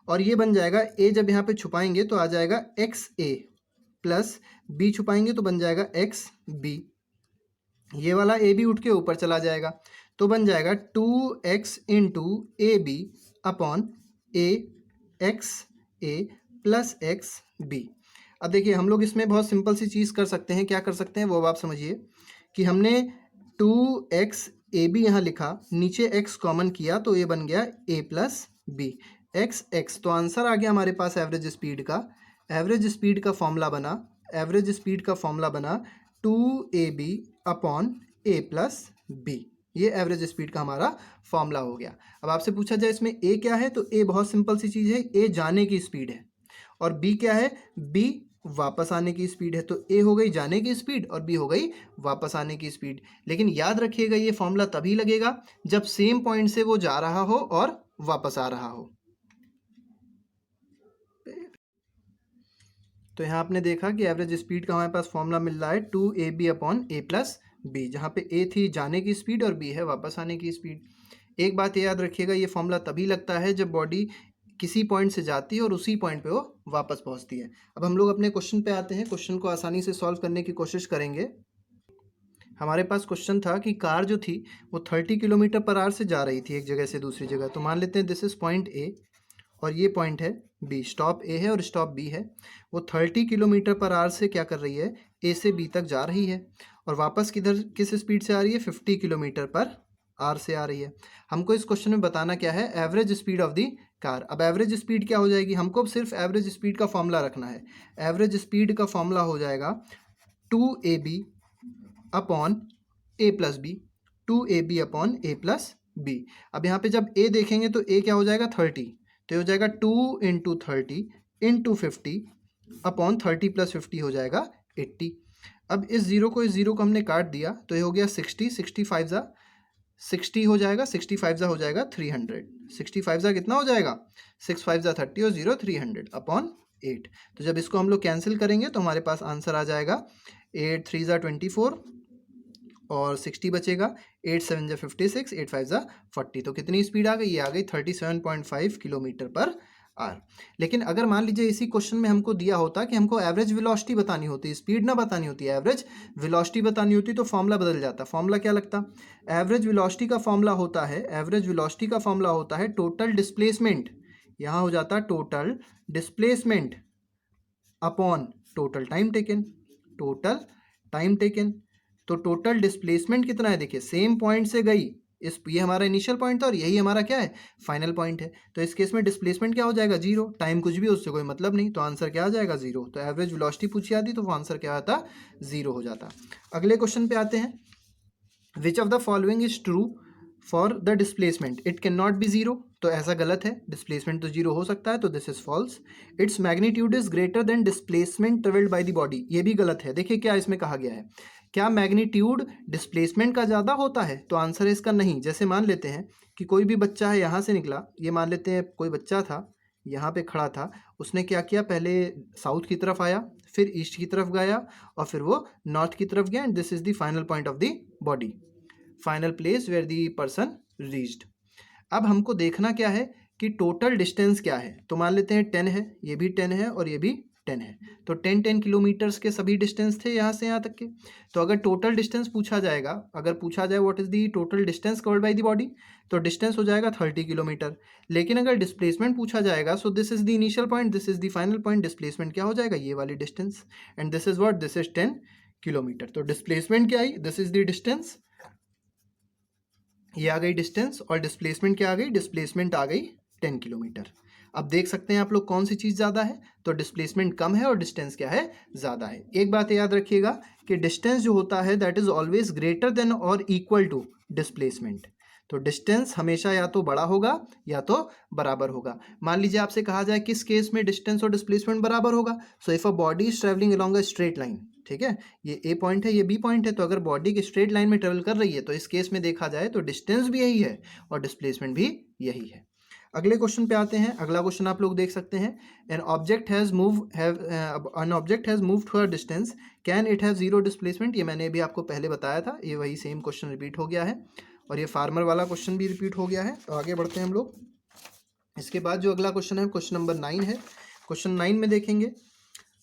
और ये बन जाएगा a, जब यहाँ पे छुपाएंगे तो आ जाएगा XA, प्लस b छुपाएंगे तो बन जाएगा XB, ये वाला a भी उठ के ऊपर चला जाएगा, तो बन जाएगा 2x into AB upon AXA plus XB। अब देखिए हम लोग इसमें बहुत सिंपल सी चीज़ कर सकते हैं, क्या कर सकते हैं वो अब आप समझिए, कि हमने 2x AB यहाँ लिखा, नीचे x कॉमन किया तो ये बन गया a प्लस b, x, तो आंसर आ गया हमारे पास एवरेज स्पीड का। एवरेज स्पीड का फॉर्मूला बना, एवरेज स्पीड का फॉर्मूला बना 2AB upon a plus b, ये एवरेज स्पीड का हमारा फॉर्मूला हो गया। अब आपसे पूछा जाए इसमें a क्या है, तो a बहुत सिंपल सी चीज़ है, a जाने की स्पीड है, और b क्या है, b वापस आने की स्पीड है। तो a हो गई जाने की स्पीड और b हो गई वापस आने की स्पीड। लेकिन याद रखिएगा ये फॉर्मूला तभी लगेगा जब सेम पॉइंट से वो जा रहा हो और वापस आ रहा हो। तो यहाँ आपने देखा कि एवरेज स्पीड का हमारे पास फॉर्मूला मिल रहा है 2AB upon a plus b, जहाँ पे a थी जाने की स्पीड और b है वापस आने की स्पीड। एक बात याद रखिएगा, ये फॉर्मूला तभी लगता है जब बॉडी किसी पॉइंट से जाती है और उसी पॉइंट पे वो वापस पहुंचती है। अब हम लोग अपने क्वेश्चन पे आते हैं, क्वेश्चन को आसानी से सॉल्व करने की कोशिश करेंगे। हमारे पास क्वेश्चन था कि कार जो थी वो 30 किलोमीटर पर आवर से जा रही थी एक जगह से दूसरी जगह। तो मान लेते हैं दिस इज़ पॉइंट ए और ये पॉइंट है बी, स्टॉप ए है और स्टॉप बी है। वो 30 किलोमीटर पर आवर से क्या कर रही है, ए से बी तक जा रही है, और वापस किस स्पीड से आ रही है, 50 किलोमीटर पर आवर से आ रही है। हमको इस क्वेश्चन में बताना क्या है, average speed of the car. अब एवरेज स्पीड क्या हो जाएगी, हमको अब सिर्फ एवरेज स्पीड का फॉर्मूला रखना है। एवरेज स्पीड का फॉर्मूला हो जाएगा 2AB अपॉन ए प्लस बी, 2AB अपॉन ए प्लस बी। अब यहाँ पे जब a देखेंगे तो a क्या हो जाएगा 30, तो ये हो जाएगा 2 इंटू 30 इंटू 50 अपॉन 30 प्लस 50 हो जाएगा 80। अब इस जीरो को हमने काट दिया तो ये हो गया 60, 65 जा 60 हो जाएगा, 65 जा हो जाएगा 300, 65 जा कितना हो जाएगा 65 जा 30 और 0 300 अपॉन 8। तो जब इसको हम लोग कैंसिल करेंगे तो हमारे पास आंसर आ जाएगा 8 3 जा 24 और 60 बचेगा, 8 7 जा 56, 8 5 जा 40, तो कितनी स्पीड आ गई? ये आ गई 37.5 किलोमीटर पर आर। लेकिन अगर मान लीजिए इसी क्वेश्चन में हमको दिया होता कि हमको एवरेज वेलोसिटी बतानी होती, स्पीड ना बतानी होती, एवरेज वेलोसिटी बतानी होती, तो फॉर्मूला बदल जाता। फॉर्मूला क्या लगता? एवरेज वेलोसिटी का फॉर्मूला होता है, एवरेज वेलोसिटी का फॉर्मूला होता है टोटल डिस्प्लेसमेंट, यहाँ हो जाता total displacement upon total time taken, total time taken. तो टोटल डिस्प्लेसमेंट कितना है? देखिए सेम पॉइंट से गई, इस ये हमारा इनिशियल पॉइंट था और यही हमारा क्या है? फाइनल पॉइंट है। तो इस केस में डिस्प्लेसमेंट क्या हो जाएगा? जीरो। टाइम कुछ भी, उससे कोई मतलब नहीं, तो आंसर क्या आ जाएगा? जीरो। तो एवरेज वेलोसिटी पूछी आती तो वो आंसर क्या आता? जीरो हो जाता। अगले क्वेश्चन पे आते हैं। Which of the following is true for the displacement? It can not be zero, तो ऐसा गलत है, डिस्प्लेसमेंट तो जीरो हो सकता है, तो this is false. Its magnitude is greater than displacement travelled by the body, ये भी गलत है। देखिए क्या इसमें कहा गया है, क्या मैग्नीट्यूड डिस्प्लेसमेंट का ज़्यादा होता है? तो आंसर है इसका नहीं। जैसे मान लेते हैं कि कोई भी बच्चा है, यहाँ से निकला, ये मान लेते हैं कोई बच्चा था, यहाँ पे खड़ा था, उसने क्या किया, पहले साउथ की तरफ आया, फिर ईस्ट की तरफ गया, और फिर वो नॉर्थ की तरफ गया, and this is the final point of the body, final place where the person reached. अब हमको देखना क्या है कि टोटल डिस्टेंस क्या है। तो मान लेते हैं 10 है, ये भी 10 है और ये भी 10 है, तो 10 किलोमीटर्स के सभी डिस्टेंस थे यहाँ से यहाँ तक के। तो अगर टोटल डिस्टेंस पूछा जाएगा, अगर पूछा जाए what is the total distance covered by the body, तो डिस्टेंस हो जाएगा 30 किलोमीटर। लेकिन अगर डिस्प्लेसमेंट पूछा जाएगा, so this is the initial point, this is the final point, displacement क्या हो जाएगा? ये वाली distance, and this is what, this is 10 kilometre. तो डिस्प्लेसमेंट क्या आई? दिस इज द डिस्टेंस, ये आ गई डिस्टेंस, और डिस्प्लेसमेंट क्या आ गई? डिस्प्लेसमेंट आ गई 10 किलोमीटर। अब देख सकते हैं आप लोग कौन सी चीज़ ज़्यादा है, तो डिस्प्लेसमेंट कम है और डिस्टेंस क्या है? ज़्यादा है। एक बात याद रखिएगा कि डिस्टेंस जो होता है that is always greater than और इक्वल टू डिस्प्लेसमेंट। तो डिस्टेंस हमेशा या तो बड़ा होगा या तो बराबर होगा। मान लीजिए आपसे कहा जाए किस केस में डिस्टेंस और डिस्प्लेसमेंट बराबर होगा। So if a body is travelling along a straight line, ठीक है, ये ए पॉइंट है, ये बी पॉइंट है, तो अगर बॉडी की स्ट्रेट लाइन में ट्रेवल कर रही है तो इस केस में देखा जाए तो डिस्टेंस भी यही है और डिस्प्लेसमेंट भी यही है। अगले क्वेश्चन पे आते हैं। अगला क्वेश्चन आप लोग देख सकते हैं, an object has moved for distance, can it have zero displacement? ये मैंने भी आपको पहले बताया था, ये वही सेम क्वेश्चन रिपीट हो गया है, और ये फार्मर वाला क्वेश्चन भी रिपीट हो गया है। तो आगे बढ़ते हैं हम लोग। इसके बाद जो अगला क्वेश्चन है, क्वेश्चन नंबर 9 है। क्वेश्चन 9 में देखेंगे,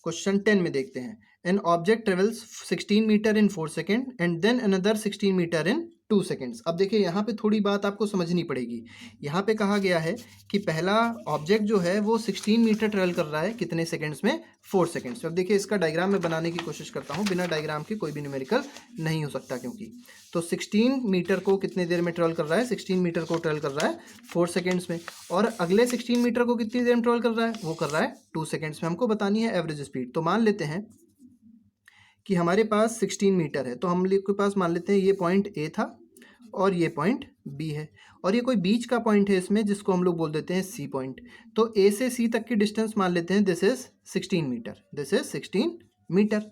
क्वेश्चन 10 में देखते हैं, an object travels 16 metre in 4 second and then another 16 metre in 2 seconds. अब देखिए यहाँ पे थोड़ी बात आपको समझनी पड़ेगी। यहाँ पे कहा गया है कि पहला ऑब्जेक्ट जो है वो 16 मीटर ट्रेवल कर रहा है कितने सेकेंड्स में? 4 सेकेंड्स। अब देखिए इसका डायग्राम मैं बनाने की कोशिश करता हूँ, बिना डायग्राम के कोई भी न्यूमेरिकल नहीं हो सकता, क्योंकि तो 16 मीटर को कितने देर में ट्रेवल कर रहा है? 16 मीटर को ट्रेवल कर रहा है 4 सेकेंड्स में, और अगले 16 मीटर को कितनी देर में ट्रेवल कर रहा है? वो कर रहा है 2 सेकेंड्स में। हमको बतानी है एवरेज स्पीड। तो मान लेते हैं कि हमारे पास 16 मीटर है, तो हम लोग के पास मान लेते हैं ये पॉइंट ए था और ये पॉइंट बी है, और ये कोई बीच का पॉइंट है इसमें जिसको हम लोग बोल देते हैं सी पॉइंट। तो ए से सी तक की डिस्टेंस मान लेते हैं this is 16 metre, this is 16 metre.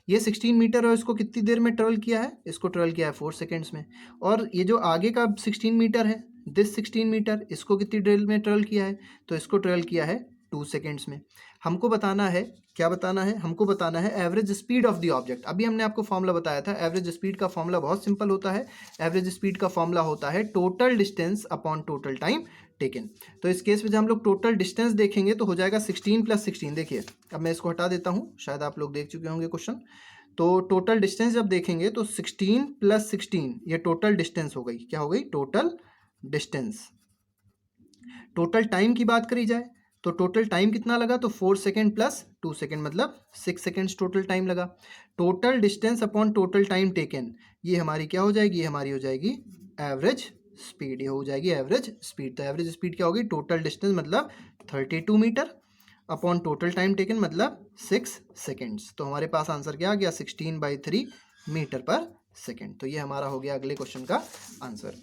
ये 16 मीटर और इसको कितनी देर में ट्रेवल किया है? इसको ट्रेवल किया है 4 सेकेंड्स में। और ये जो आगे का 16 मीटर है, दिस 16 मीटर, इसको कितनी देर में ट्रेवल किया है? तो इसको ट्रेवल किया है 2 सेकेंड्स में। हमको बताना है, क्या बताना है? हमको बताना है average speed of the object. अभी हमने आपको फॉर्मूला बताया था, एवरेज स्पीड का फॉर्मूला बहुत सिंपल होता है। एवरेज स्पीड का फॉर्मूला होता है total distance upon total time taken. तो इस केस में जब हम लोग टोटल डिस्टेंस देखेंगे तो हो जाएगा 16 + 16। देखिए अब मैं इसको हटा देता हूँ, शायद आप लोग देख चुके होंगे क्वेश्चन। तो टोटल डिस्टेंस जब देखेंगे तो 16 + 16 ये टोटल डिस्टेंस हो गई। क्या हो गई? Total distance. टोटल टाइम की बात करी जाए तो टोटल टाइम कितना लगा? तो 4 सेकेंड + 2 सेकेंड, मतलब 6 सेकेंड्स टोटल टाइम लगा। Total distance upon total time taken, ये हमारी क्या हो जाएगी? ये हमारी हो जाएगी एवरेज स्पीड, ये हो जाएगी एवरेज स्पीड। तो एवरेज स्पीड क्या होगी? टोटल डिस्टेंस मतलब 32 metre upon total time taken मतलब 6 सेकेंड्स। तो हमारे पास आंसर क्या आ गया? 16/3 मीटर पर सेकेंड। तो ये हमारा हो गया अगले क्वेश्चन का आंसर।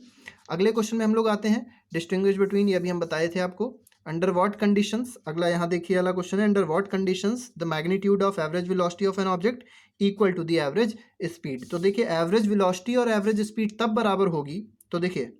अगले क्वेश्चन में हम लोग आते हैं, डिस्टिंग्विश बिटवीन, ये अभी हम बताए थे आपको। अंडर व्हाट कंडीशंस, अगला यहाँ देखिए वाला क्वेश्चन है, under what conditions the magnitude of average velocity of an object equal to the average speed. तो देखिए एवरेज वेलोसिटी और एवरेज स्पीड तब बराबर होगी, तो देखिए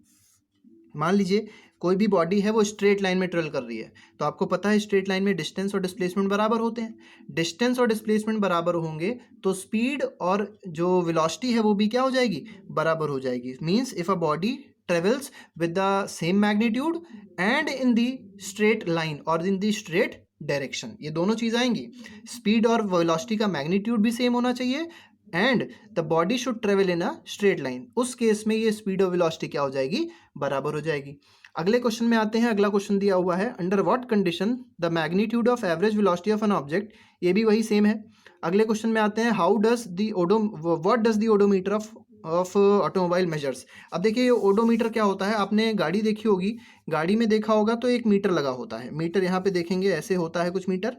मान लीजिए कोई भी बॉडी है वो स्ट्रेट लाइन में ट्रेवल कर रही है, तो आपको पता है स्ट्रेट लाइन में डिस्टेंस और डिस्प्लेसमेंट बराबर होते हैं। डिस्टेंस और डिस्प्लेसमेंट बराबर होंगे तो स्पीड और जो वेलोसिटी है वो भी क्या हो जाएगी, बराबर हो जाएगी। Means if a body travels with the same magnitude and in the straight line or in the straight direction, ये दोनों चीज आएंगी। स्पीड और वेलोसिटी का मैग्नीट्यूड भी सेम होना चाहिए and the body should travel in a straight line. उस केस में ये स्पीड और वेलोसिटी क्या हो जाएगी, बराबर हो जाएगी। अगले क्वेश्चन में आते हैं। अगला क्वेश्चन दिया हुआ है, under what condition the magnitude of average velocity of an object, ये भी वही सेम है। अगले क्वेश्चन में आते हैं, how does the what does the odometer of automobile measures. अब देखिए ये ओडोमीटर क्या होता है, आपने गाड़ी देखी होगी, गाड़ी में देखा होगा तो एक मीटर लगा होता है। मीटर यहाँ पे देखेंगे ऐसे होता है कुछ मीटर,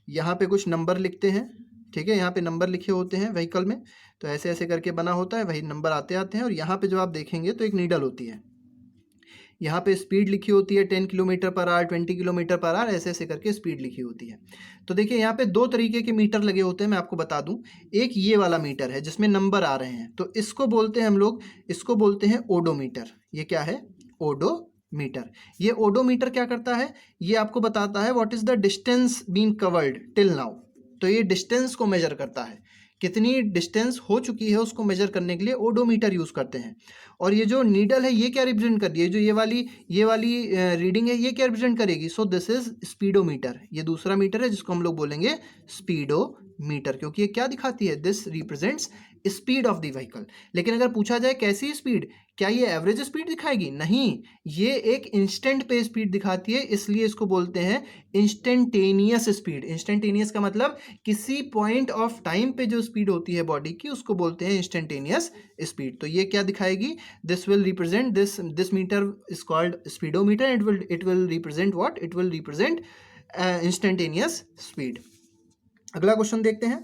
यहाँ पे कुछ नंबर लिखते हैं, ठीक है, यहाँ पे नंबर लिखे होते हैं व्हीकल में, तो ऐसे ऐसे करके बना होता है, वही नंबर आते आते हैं। और यहाँ पे जो आप देखेंगे तो एक नीडल होती है, यहाँ पे स्पीड लिखी होती है 10 kilometre per our, 20 kilometre per our, ऐसे ऐसे करके स्पीड लिखी होती है। तो देखिए यहाँ पे दो तरीके के मीटर लगे होते हैं, मैं आपको बता दूं। एक ये वाला मीटर है जिसमें नंबर आ रहे हैं, तो इसको बोलते हैं हम लोग, इसको बोलते हैं ओडोमीटर। ये क्या है, ओडोमीटर। ये ओडोमीटर क्या करता है, ये आपको बताता है what is the distance been covered till now. तो ये डिस्टेंस को मेजर करता है, कितनी डिस्टेंस हो चुकी है उसको मेजर करने के लिए ओडोमीटर यूज करते हैं। और ये जो नीडल है ये क्या रिप्रेजेंट कर रही है, जो ये वाली रीडिंग है ये क्या रिप्रेजेंट करेगी, सो दिस इज स्पीडोमीटर। ये दूसरा मीटर है जिसको हम लोग बोलेंगे स्पीडोमीटर, क्योंकि ये क्या दिखाती है, this represents speed of the vehicle. लेकिन अगर पूछा जाए कैसी स्पीड, क्या ये एवरेज स्पीड दिखाएगी, नहीं, ये एक इंस्टेंट पे स्पीड दिखाती है, इसलिए इसको बोलते हैं इंस्टेंटेनियस स्पीड। इंस्टेंटेनियस का मतलब किसी पॉइंट ऑफ टाइम पे जो स्पीड होती है बॉडी की उसको बोलते हैं इंस्टेंटेनियस स्पीड। तो ये क्या दिखाएगी, this will represent this meter is called speedometer, it will represent what, it will represent instantaneous speed. अगला क्वेश्चन देखते हैं,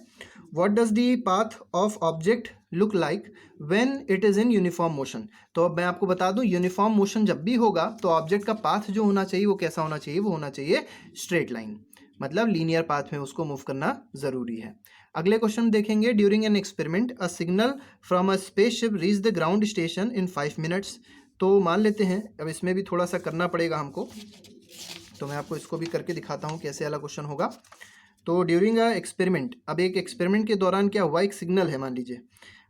what does the path of object look like when it is in uniform motion. तो अब मैं आपको बता दूं, uniform motion जब भी होगा तो ऑब्जेक्ट का पाथ जो होना चाहिए वो कैसा होना चाहिए, वो होना चाहिए स्ट्रेट लाइन, मतलब लीनियर पाथ में उसको मूव करना जरूरी है। अगले क्वेश्चन देखेंगे, during an experiment a signal from a spaceship reach the ground station in 5 minutes. तो मान लेते हैं, अब इसमें भी थोड़ा सा करना पड़ेगा हमको, तो मैं आपको इसको भी करके दिखाता हूँ कैसे वाला क्वेश्चन होगा। तो ड्यूरिंग अ एक्सपेरिमेंट, अब एक एक्सपेरिमेंट के दौरान क्या हुआ, एक सिग्नल है मान लीजिए,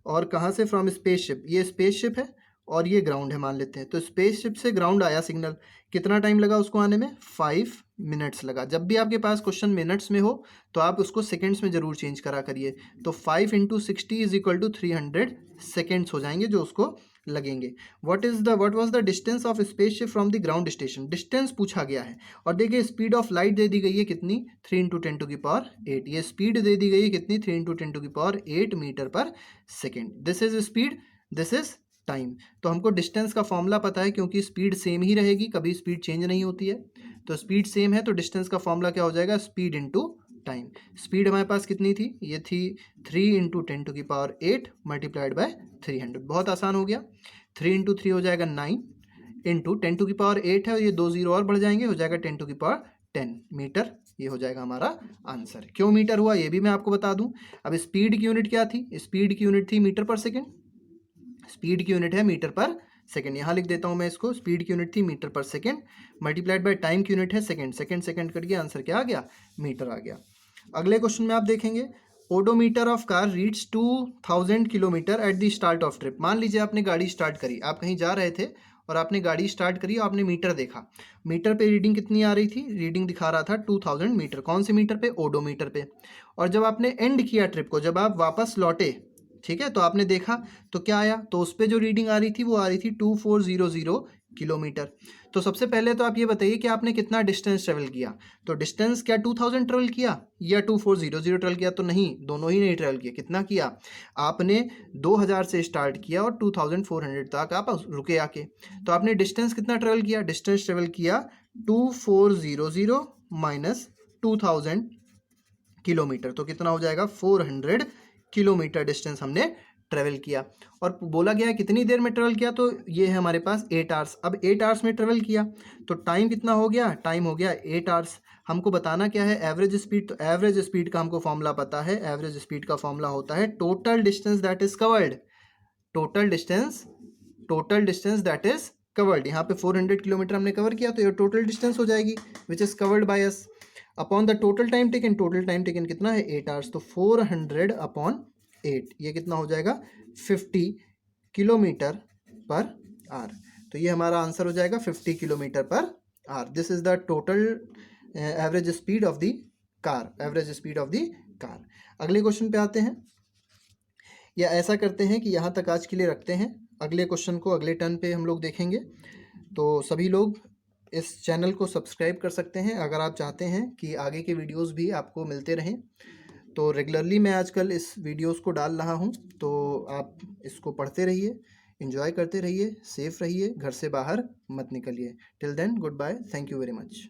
और कहाँ से, फ्रॉम स्पेसशिप, ये स्पेसशिप है और ये ग्राउंड है मान लेते हैं। तो स्पेसशिप से ग्राउंड आया सिग्नल, कितना टाइम लगा उसको आने में, 5 मिनट्स लगा। जब भी आपके पास क्वेश्चन मिनट्स में हो तो आप उसको सेकेंड्स में जरूर चेंज करा करिए। तो 5 × 60 इज इक्वल टू 300 सेकेंड्स हो जाएंगे जो उसको लगेंगे। What was the distance of spaceship from the ground station, distance पूछा गया है। और देखिए स्पीड ऑफ लाइट दे दी गई है कितनी, 3 × 10⁸। ये स्पीड दे दी गई है कितनी, 3 × 10⁸ मीटर पर second. This is speed, this is time. तो हमको डिस्टेंस का फॉर्मूला पता है, क्योंकि स्पीड सेम ही रहेगी, कभी स्पीड चेंज नहीं होती है। तो स्पीड सेम है तो डिस्टेंस का फॉर्मूला क्या हो जाएगा, स्पीड इंटू टाइम। स्पीड हमारे पास कितनी थी, ये थी 3 × 10⁸ मल्टीप्लाइड बाय 300। बहुत आसान हो गया, 3 × 3 हो जाएगा 9 इंटू 10⁸ है, और ये 2 0 और बढ़ जाएंगे, हो जाएगा 10⁻10 मीटर। ये हो जाएगा हमारा आंसर। क्यों मीटर हुआ ये भी मैं आपको बता दूं। अब स्पीड की यूनिट क्या थी, स्पीड की यूनिट थी मीटर पर सेकेंड, स्पीड की यूनिट है मीटर पर सेकेंड, यहाँ लिख देता हूँ मैं इसको, स्पीड की यूनिट थी मीटर पर सेकेंड, मल्टीप्लाइड बाय टाइम की यूनिट है सेकेंड, सेकेंड कट गया, आंसर क्या आ गया, मीटर आ गया। अगले क्वेश्चन में आप देखेंगे, odometer of car reach 2000 kilometre at the start of trip. मान लीजिए आपने गाड़ी स्टार्ट करी, आप कहीं जा रहे थे और आपने गाड़ी स्टार्ट करी और आपने मीटर देखा, मीटर पे रीडिंग कितनी आ रही थी, रीडिंग दिखा रहा था 2000 मीटर। कौन से मीटर पे, ओडोमीटर पे। और जब आपने एंड किया ट्रिप को, जब आप वापस लौटे, ठीक है, तो आपने देखा तो क्या आया, तो उस पर जो रीडिंग आ रही थी वो आ रही थी 2400 किलोमीटर। तो सबसे पहले तो आप ये बताइए कि आपने कितना डिस्टेंस ट्रेवल किया। तो डिस्टेंस क्या 2000 ट्रेवल किया या 2400 ट्रेवल किया, तो नहीं, दोनों ही नहीं ट्रेवल किया। कितना किया आपने, 2000 से स्टार्ट किया और 2400 तक आप रुके आके, तो आपने डिस्टेंस कितना ट्रेवल किया, डिस्टेंस ट्रेवल किया 2400 माइनस 2000 किलोमीटर, तो कितना हो जाएगा 400 किलोमीटर डिस्टेंस हमने ट्रेवल किया। और बोला गया है कितनी देर में ट्रेवल किया, तो ये है हमारे पास 8 आवर्स। अब 8 आवर्स में ट्रेवल किया तो टाइम कितना हो गया, टाइम हो गया 8 आवर्स। हमको बताना क्या है, एवरेज स्पीड। तो एवरेज स्पीड का हमको फॉर्मूला पता है, एवरेज स्पीड का फॉर्मूला होता है total distance that is covered, total distance that is covered, यहाँ पे 400 किलोमीटर हमने कवर किया, तो ये टोटल डिस्टेंस हो जाएगी which is covered by us upon the total time taken. Total time taken कितना है 8 आवर्स, तो 400 अपॉन 8 ये कितना हो जाएगा 50 किलोमीटर पर आवर। तो ये हमारा आंसर हो जाएगा 50 kilometre per our. This is the total average speed of the car, average speed of the car. अगले क्वेश्चन पे आते हैं, या ऐसा करते हैं कि यहाँ तक आज के लिए रखते हैं, अगले क्वेश्चन को अगले टर्न पे हम लोग देखेंगे। तो सभी लोग इस चैनल को सब्सक्राइब कर सकते हैं अगर आप चाहते हैं कि आगे के वीडियोस भी आपको मिलते रहें। तो रेगुलरली मैं आजकल इस वीडियोस को डाल रहा हूं, तो आप इसको पढ़ते रहिए, एंजॉय करते रहिए, सेफ रहिए, घर से बाहर मत निकलिए। Till then good bye, thank you very much.